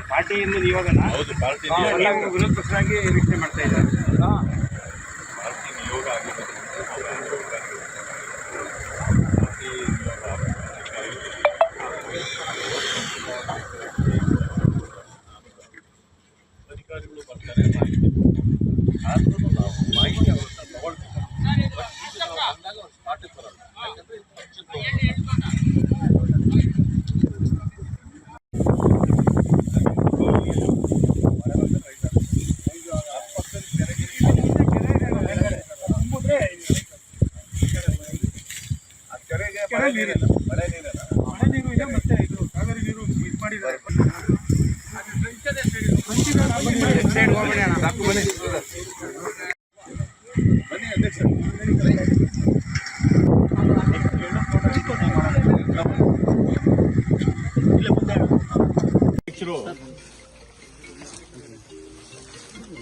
ಪಾರ್ಟಿಯಿಂದ ಇವಾಗ ವಿರೋಧ ಪಕ್ಷರಾಗಿ ವೀಕ್ಷಣೆ ಮಾಡ್ತಾ ಇದ್ದಾರೆ. ಅಧಿಕಾರಿಗಳು ಬರ್ತಾರೆ, ಆದ್ರೂ ನಾವು ಮಾಹಿತಿ ಅವರನ್ನ ತಗೊಳ್ತೀವಿ. ಸ್ಟಾರ್ಟಿಗೆ ಬರಲ್ಲ, ಯಾಕಂದ್ರೆ ಮಳೆ ನೀರಿಲ್ಲ, ಮಳೆ ನೀರು ಇದೆ. ಮತ್ತೆ ಇದು ಕಾವೇರಿ ನೀರು ಇದು ಮಾಡಿದ್ದಾರೆ. ಬನ್ನಿ ಅಧ್ಯಕ್ಷರು, ಅಧ್ಯಕ್ಷರು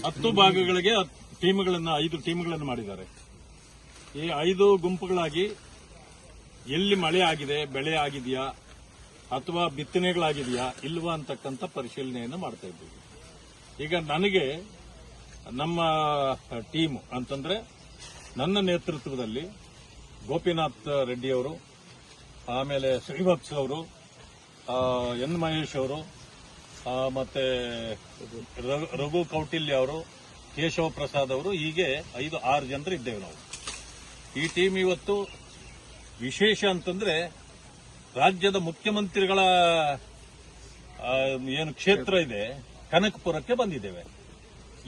10 ಭಾಗಗಳಿಗೆ 5 ಟೀಮ್ಗಳನ್ನು ಮಾಡಿದ್ದಾರೆ. ಈ 5 ಗುಂಪುಗಳಾಗಿ ಎಲ್ಲಿ ಮಳೆ ಆಗಿದೆ, ಬೆಳೆ ಆಗಿದೆಯಾ ಅಥವಾ ಬಿತ್ತನೆಗಳಾಗಿದೆಯಾ ಇಲ್ವಾ ಅಂತಕ್ಕಂಥ ಪರಿಶೀಲನೆಯನ್ನು ಮಾಡ್ತಾ ಇದ್ದೀವಿ. ಈಗ ನನಗೆ ನಮ್ಮ ಟೀಮ್ ಅಂತಂದ್ರೆ ನನ್ನ ನೇತೃತ್ವದಲ್ಲಿ ಗೋಪಿನಾಥ್ ರೆಡ್ಡಿ ಅವರು, ಆಮೇಲೆ ಶ್ರೀವತ್ಸ ಅವರು, ಎನ್ ಮಹೇಶ್ ಅವರು, ಮತ್ತೆ ರಘು ಕೌಟಿಲ್ಯ ಅವರು, ಕೇಶವ ಪ್ರಸಾದ್ ಅವರು, ಹೀಗೆ 5-6 ಜನರು ಇದ್ದೇವೆ ನಾವು. ಈ ಟೀಮ್ ಇವತ್ತು ವಿಶೇಷ ಅಂತಂದ್ರೆ ರಾಜ್ಯದ ಮುಖ್ಯಮಂತ್ರಿಗಳ ಏನು ಕ್ಷೇತ್ರ ಇದೆ ಕನಕಪುರಕ್ಕೆ ಬಂದಿದ್ದೇವೆ.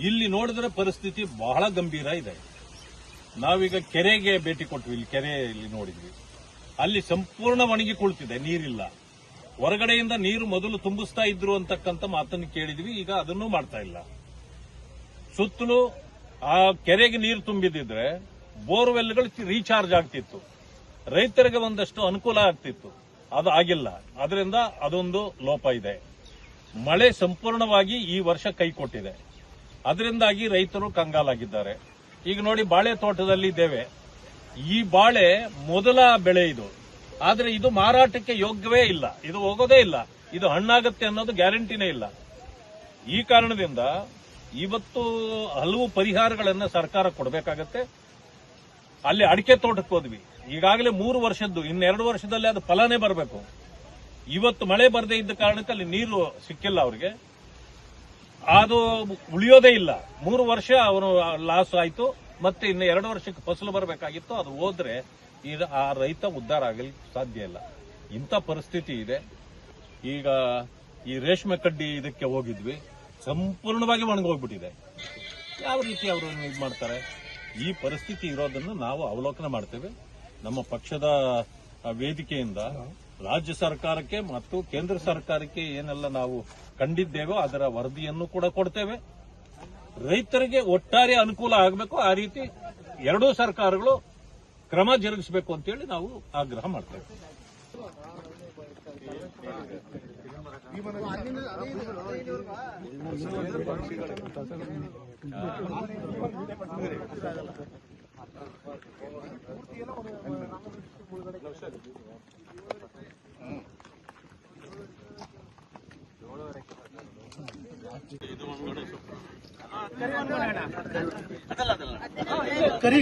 ಇಲ್ಲಿ ನೋಡಿದ್ರೆ ಪರಿಸ್ಥಿತಿ ಬಹಳ ಗಂಭೀರ ಇದೆ. ನಾವೀಗ ಕೆರೆಗೆ ಭೇಟಿ ಕೊಟ್ವಿ. ಇಲ್ಲಿ ಕೆರೆ ಇಲ್ಲಿ ನೋಡಿದ್ವಿ, ಅಲ್ಲಿ ಸಂಪೂರ್ಣ ಒಣಗಿ ಕುಳಿತಿದೆ, ನೀರಿಲ್ಲ. ಹೊರಗಡೆಯಿಂದ ನೀರು ಮೊದಲು ತುಂಬಿಸ್ತಾ ಇದ್ರು ಅಂತಕ್ಕಂಥ ಮಾತನ್ನು ಕೇಳಿದ್ವಿ. ಈಗ ಅದನ್ನೂ ಮಾಡ್ತಾ ಇಲ್ಲ. ಸುತ್ತಲೂ ಆ ಕೆರೆಗೆ ನೀರು ತುಂಬಿದಿದ್ರೆ ಬೋರ್ವೆಲ್ಗಳು ರೀಚಾರ್ಜ್ ಆಗ್ತಿತ್ತು, ರೈತರಿಗೆ ಒಂದಷ್ಟು ಅನುಕೂಲ ಆಗ್ತಿತ್ತು. ಅದು ಆಗಿಲ್ಲ. ಅದರಿಂದ ಅದೊಂದು ಲೋಪ ಇದೆ. ಮಳೆ ಸಂಪೂರ್ಣವಾಗಿ ಈ ವರ್ಷ ಕೈ ಕೊಟ್ಟಿದೆ. ಅದರಿಂದಾಗಿ ರೈತರು ಕಂಗಾಲಾಗಿದ್ದಾರೆ. ಈಗ ನೋಡಿ, ಬಾಳೆ ತೋಟದಲ್ಲಿ ಇದ್ದೇವೆ. ಈ ಬಾಳೆ ಮೊದಲ ಬೆಳೆ ಇದು, ಆದರೆ ಇದು ಮಾರಾಟಕ್ಕೆ ಯೋಗ್ಯವೇ ಇಲ್ಲ, ಇದು ಹೋಗೋದೇ ಇಲ್ಲ, ಇದು ಹಣ್ಣಾಗತ್ತೆ ಅನ್ನೋದು ಗ್ಯಾರಂಟಿನೇ ಇಲ್ಲ. ಈ ಕಾರಣದಿಂದ ಇವತ್ತು ಹಲವು ಪರಿಹಾರಗಳನ್ನು ಸರ್ಕಾರ ಕೊಡಬೇಕಾಗತ್ತೆ. ಅಲ್ಲಿ ಅಡಿಕೆ ತೋಟಕ್ಕೆ ಹೋದ್ವಿ, ಈಗಾಗಲೇ 3 ವರ್ಷದ್ದು, ಇನ್ನು 2 ವರ್ಷದಲ್ಲಿ ಅದು ಫಲನೇ ಬರಬೇಕು. ಇವತ್ತು ಮಳೆ ಬರದೇ ಇದ್ದ ಕಾರಣಕ್ಕೆ ಅಲ್ಲಿ ನೀರು ಸಿಕ್ಕಿಲ್ಲ ಅವರಿಗೆ, ಅದು ಉಳಿಯೋದೇ ಇಲ್ಲ. 3 ವರ್ಷ ಅವನು ಲಾಸ್ ಆಯಿತು. ಮತ್ತೆ ಇನ್ನು 2 ವರ್ಷಕ್ಕೆ ಫಸಲು ಬರಬೇಕಾಗಿತ್ತು, ಅದು ಹೋದ್ರೆ ಆ ರೈತ ಉದ್ಧಾರ ಆಗಲಿಕ್ಕೆ ಸಾಧ್ಯ ಇಲ್ಲ. ಇಂಥ ಪರಿಸ್ಥಿತಿ ಇದೆ. ಈಗ ಈ ರೇಷ್ಮೆ ಕಡ್ಡಿ ಇದಕ್ಕೆ ಹೋಗಿದ್ವಿ, ಸಂಪೂರ್ಣವಾಗಿ ಒಣಗೋಗ್ಬಿಟ್ಟಿದೆ. ಯಾವ ರೀತಿ ಅವರು ಇದು ಮಾಡ್ತಾರೆ? ಈ ಪರಿಸ್ಥಿತಿ ಇರೋದನ್ನು ನಾವು ಅವಲೋಕನ ಮಾಡ್ತೇವೆ. ನಮ್ಮ ಪಕ್ಷದ ವೇದಿಕೆಯಿಂದ ರಾಜ್ಯ ಸರ್ಕಾರಕ್ಕೆ ಮತ್ತು ಕೇಂದ್ರ ಸರ್ಕಾರಕ್ಕೆ ಏನೆಲ್ಲ ನಾವು ಕಂಡಿದ್ದೇವೋ ಅದರ ವರದಿಯನ್ನು ಕೂಡ ಕೊಡ್ತೇವೆ. ರೈತರಿಗೆ ಒಟ್ಟಾರೆ ಅನುಕೂಲ ಆಗಬೇಕು, ಆ ರೀತಿ ಎರಡೂ ಸರ್ಕಾರಗಳು ಕ್ರಮ ಜರುಗಿಸಬೇಕು ಅಂತೇಳಿ ನಾವು ಆಗ್ರಹ ಮಾಡ್ತೇವೆ.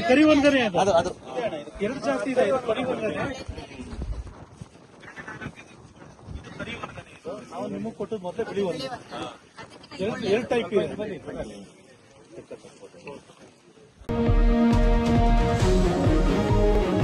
ಕರಿ ಒಂದನೇ ಅದು 2 ಜಾಸ್ತಿ ಇದೆ. ಕರಿ ಒಂದನೇ ನಾವು ನಿಮಗೆ ಕೊಟ್ಟು ಮೊದಲೇ ಬಿಡಿ ಒಂದು 2 ಟೈಪ್ ಇದೆ.